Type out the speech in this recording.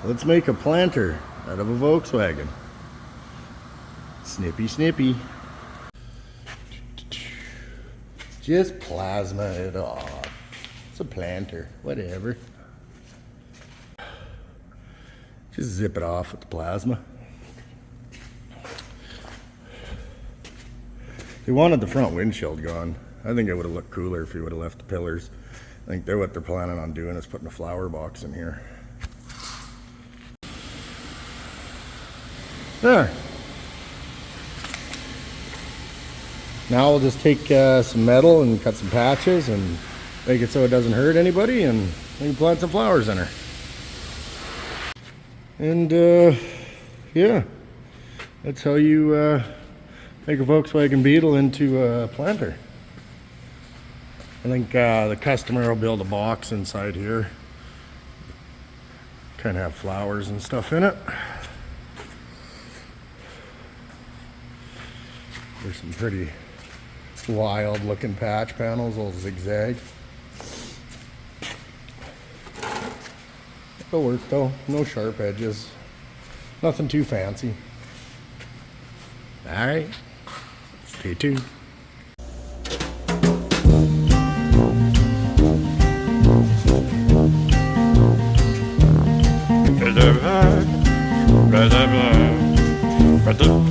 Let's make a planter out of a Volkswagen. Snippy, snippy. Just plasma it off. It's a planter, whatever. Just zip it off with the plasma. He wanted the front windshield gone. I think it would have looked cooler if he would have left the pillars. I think what they're planning on doing is putting a flower box in here. There. Now we'll just take some metal and cut some patches and make it so it doesn't hurt anybody, and we can plant some flowers in her. And yeah, that's how you make a Volkswagen Beetle into a planter. I think the customer will build a box inside here. Kind of have flowers and stuff in it. There's some pretty wild looking patch panels, all zigzag. It'll work though, no sharp edges. Nothing too fancy. Alright, stay tuned. Blah, blah, blah, blah, blah, blah.